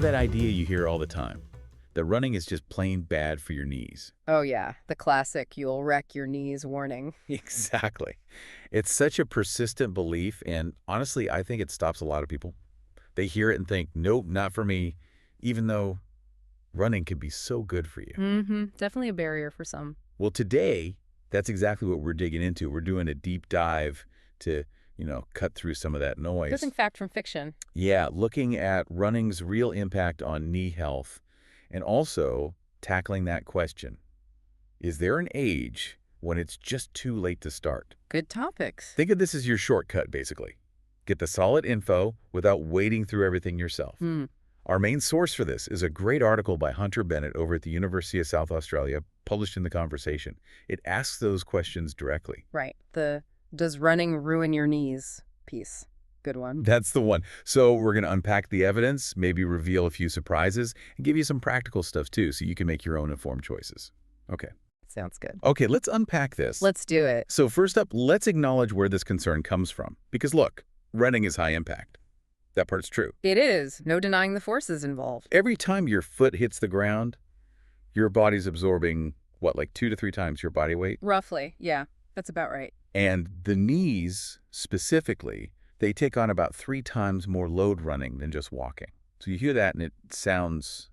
that idea you hear all the time, that running is just plain bad for your knees. Oh yeah, the classic "you'll wreck your knees" warning. Exactly. It's such a persistent belief, and honestly, I think it stops a lot of people. They hear it and think, nope, not for me, even though running can be so good for you. Definitely a barrier for some. Well, today, that's exactly what we're digging into. We're doing a deep dive to, cut through some of that noise. Good fact from fiction. Yeah, looking at running's real impact on knee health and also tackling that question. Is there an age when it's just too late to start? Good topics. Think of this as your shortcut, basically. Get the solid info without wading through everything yourself. Our main source for this is a great article by Hunter Bennett over at the University of South Australia, published in The Conversation. It asks those questions directly. Right. The "does running ruin your knees" piece. Good one. That's the one. So we're going to unpack the evidence, maybe reveal a few surprises, and give you some practical stuff too so you can make your own informed choices. Okay. Sounds good. Okay, let's unpack this. Let's do it. So first up, let's acknowledge where this concern comes from. Because look, running is high impact. That part's true. It is. No denying the forces involved. Every time your foot hits the ground, your body's absorbing, what, like 2 to 3 times your body weight? Roughly. Yeah, that's about right. And the knees, specifically, they take on about 3 times more load running than just walking. So you hear that and it sounds,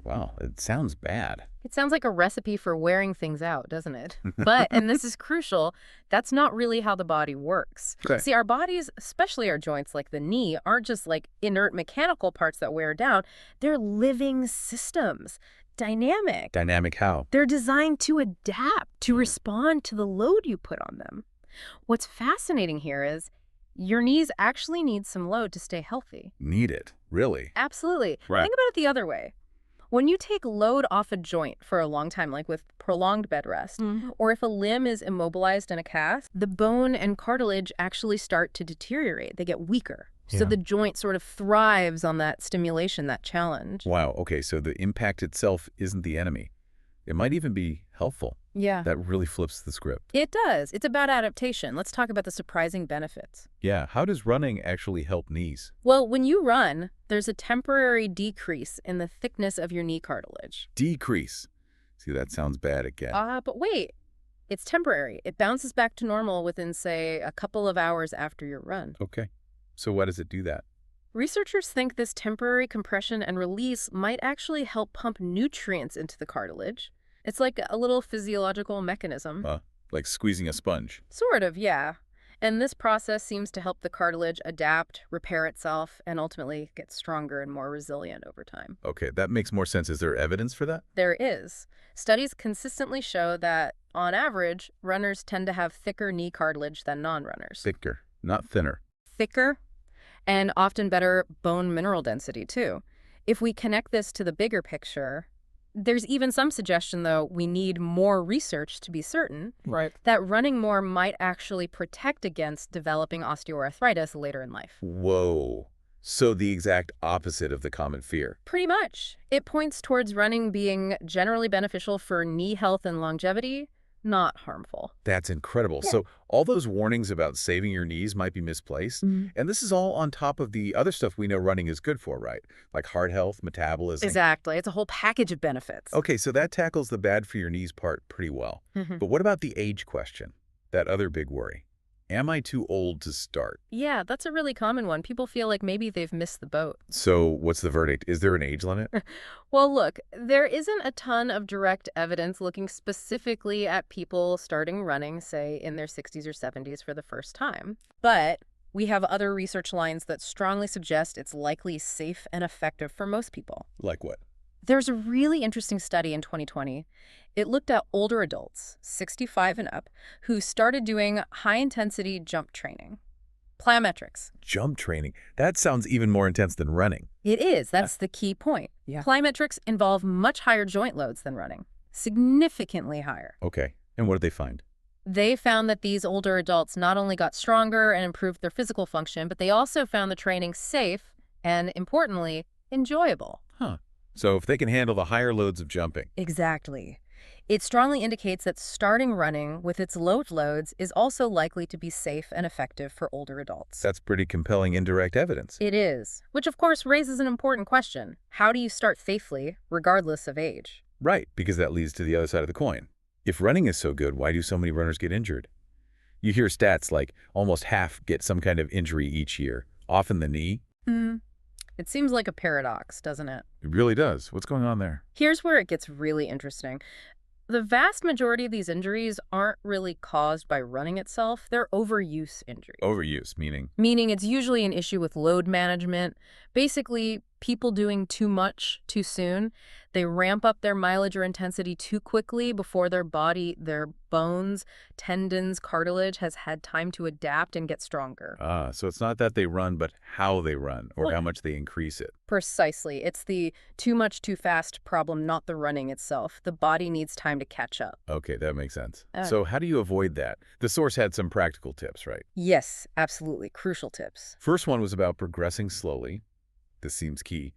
wow, it sounds bad. It sounds like a recipe for wearing things out, doesn't it? But, and this is crucial, that's not really how the body works. Okay. See, our bodies, especially our joints like the knee, aren't just like inert mechanical parts that wear down. They're living systems. Dynamic. Dynamic how? They're designed to adapt, to respond to the load you put on them. What's fascinating here is your knees actually need some load to stay healthy. Need it, really? Absolutely. Right. Think about it the other way. When you take load off a joint for a long time, like with prolonged bed rest, or if a limb is immobilized in a cast, the bone and cartilage actually start to deteriorate. They get weaker. So the joint sort of thrives on that stimulation, that challenge. Wow, okay, so the impact itself isn't the enemy. It might even be helpful. Yeah. That really flips the script. It does. It's about adaptation. Let's talk about the surprising benefits. Yeah, how does running actually help knees? Well, when you run, there's a temporary decrease in the thickness of your knee cartilage. Decrease. See, that sounds bad again. But wait. It's temporary. It bounces back to normal within, say, a couple of hours after your run. Okay. So why does it do that? Researchers think this temporary compression and release might actually help pump nutrients into the cartilage. It's like a little physiological mechanism. Like squeezing a sponge. Sort of, yeah. And this process seems to help the cartilage adapt, repair itself, and ultimately get stronger and more resilient over time. Okay, that makes more sense. Is there evidence for that? There is. Studies consistently show that, on average, runners tend to have thicker knee cartilage than non-runners. Thicker, not thinner. Thicker, and often better bone mineral density, too. If we connect this to the bigger picture, there's even some suggestion, though, we need more research to be certain that running more might actually protect against developing osteoarthritis later in life. Whoa. So the exact opposite of the common fear. Pretty much. It points towards running being generally beneficial for knee health and longevity, not harmful. That's incredible. Yeah. So all those warnings about saving your knees might be misplaced. And this is all on top of the other stuff we know running is good for, right? Like heart health, metabolism. Exactly. It's a whole package of benefits. Okay, so that tackles the bad for your knees part pretty well. But what about the age question? That other big worry. Am I too old to start? Yeah, that's a really common one. People feel like maybe they've missed the boat. So what's the verdict? Is there an age limit? Well, look, there isn't a ton of direct evidence looking specifically at people starting running, say, in their 60s or 70s for the first time. But we have other research lines that strongly suggest it's likely safe and effective for most people. Like what? There's a really interesting study in 2020. It looked at older adults, 65 and up, who started doing high-intensity jump training. Plyometrics. Jump training. That sounds even more intense than running. It is. That's the key point. Yeah. Plyometrics involve much higher joint loads than running. Significantly higher. Okay. And what did they find? They found that these older adults not only got stronger and improved their physical function, but they also found the training safe and, importantly, enjoyable. So if they can handle the higher loads of jumping. Exactly. It strongly indicates that starting running with its low loads is also likely to be safe and effective for older adults. That's pretty compelling indirect evidence. It is, which of course raises an important question. How do you start safely, regardless of age? Right, because that leads to the other side of the coin. If running is so good, why do so many runners get injured? You hear stats like almost half get some kind of injury each year, often the knee. It seems like a paradox, doesn't it? It really does. What's going on there? Here's where it gets really interesting. The vast majority of these injuries aren't really caused by running itself. They're overuse injuries. Overuse, meaning? Meaning it's usually an issue with load management. Basically, people doing too much too soon. They ramp up their mileage or intensity too quickly before their body, their bones, tendons, cartilage has had time to adapt and get stronger. So it's not that they run, but how they run or Well, how much they increase it. Precisely. It's the too much too fast problem, not the running itself. The body needs time to catch up. Okay, that makes sense. Uh, So how do you avoid that? The source had some practical tips, right? Yes, absolutely. Crucial tips. First one was about progressing slowly. This seems key.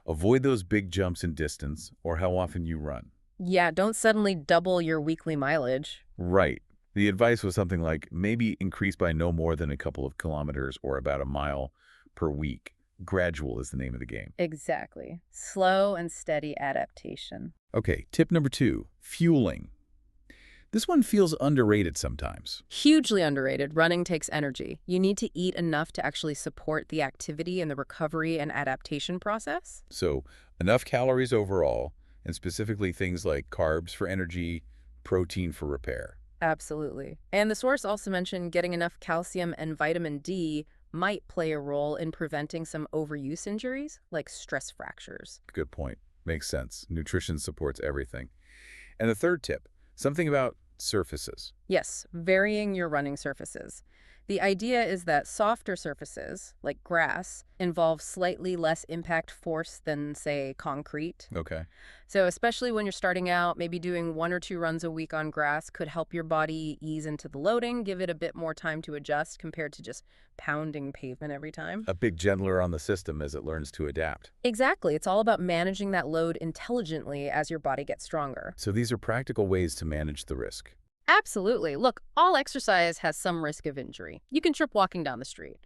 Avoid those big jumps in distance or how often you run. Yeah, don't suddenly double your weekly mileage. Right. The advice was something like maybe increase by no more than a couple of kilometers or about a mile per week. Gradual is the name of the game. Exactly. Slow and steady adaptation. Okay, tip number 2, fueling. This one feels underrated sometimes. Hugely underrated. Running takes energy. You need to eat enough to actually support the activity and the recovery and adaptation process. So enough calories overall, and specifically things like carbs for energy, protein for repair. Absolutely. And the source also mentioned getting enough calcium and vitamin D might play a role in preventing some overuse injuries, like stress fractures. Good point. Makes sense. Nutrition supports everything. And the third tip, something about surfaces. Yes, varying your running surfaces. The idea is that softer surfaces, like grass, involve slightly less impact force than, say, concrete. Okay. So especially when you're starting out, maybe doing 1 or 2 runs a week on grass could help your body ease into the loading, give it a bit more time to adjust compared to just pounding pavement every time. A bit gentler on the system as it learns to adapt. Exactly. It's all about managing that load intelligently as your body gets stronger. So these are practical ways to manage the risk. Absolutely. Look, all exercise has some risk of injury. You can trip walking down the street.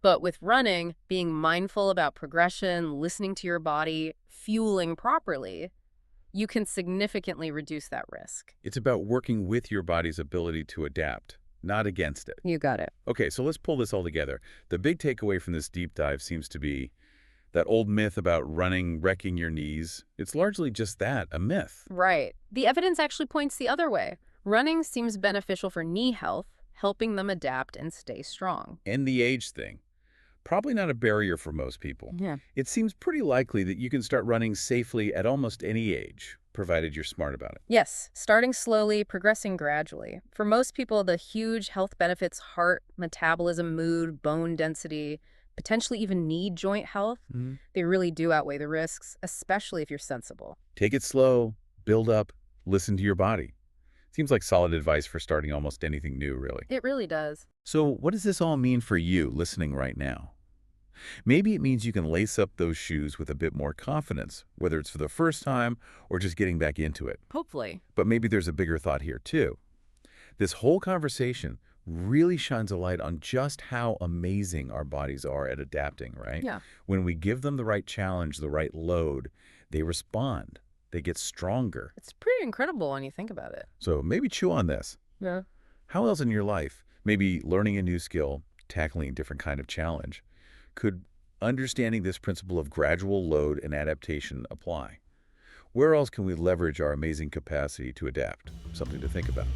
But with running, being mindful about progression, listening to your body, fueling properly, you can significantly reduce that risk. It's about working with your body's ability to adapt, not against it. You got it. Okay, so let's pull this all together. The big takeaway from this deep dive seems to be that old myth about running wrecking your knees. It's largely just that, a myth. Right. The evidence actually points the other way. Running seems beneficial for knee health, helping them adapt and stay strong. And the age thing. Probably not a barrier for most people. Yeah. It seems pretty likely that you can start running safely at almost any age, provided you're smart about it. Yes, starting slowly, progressing gradually. For most people, the huge health benefits, heart, metabolism, mood, bone density, potentially even knee joint health, they really do outweigh the risks, especially if you're sensible. Take it slow, build up, listen to your body. Seems like solid advice for starting almost anything new, really. It really does. So what does this all mean for you listening right now? Maybe it means you can lace up those shoes with a bit more confidence, whether it's for the first time or just getting back into it. Hopefully. But maybe there's a bigger thought here, too. This whole conversation really shines a light on just how amazing our bodies are at adapting, right? Yeah. When we give them the right challenge, the right load, they respond. They get stronger. It's pretty incredible when you think about it. So maybe chew on this. Yeah. How else in your life, maybe learning a new skill, tackling a different kind of challenge, could understanding this principle of gradual load and adaptation apply? Where else can we leverage our amazing capacity to adapt? Something to think about.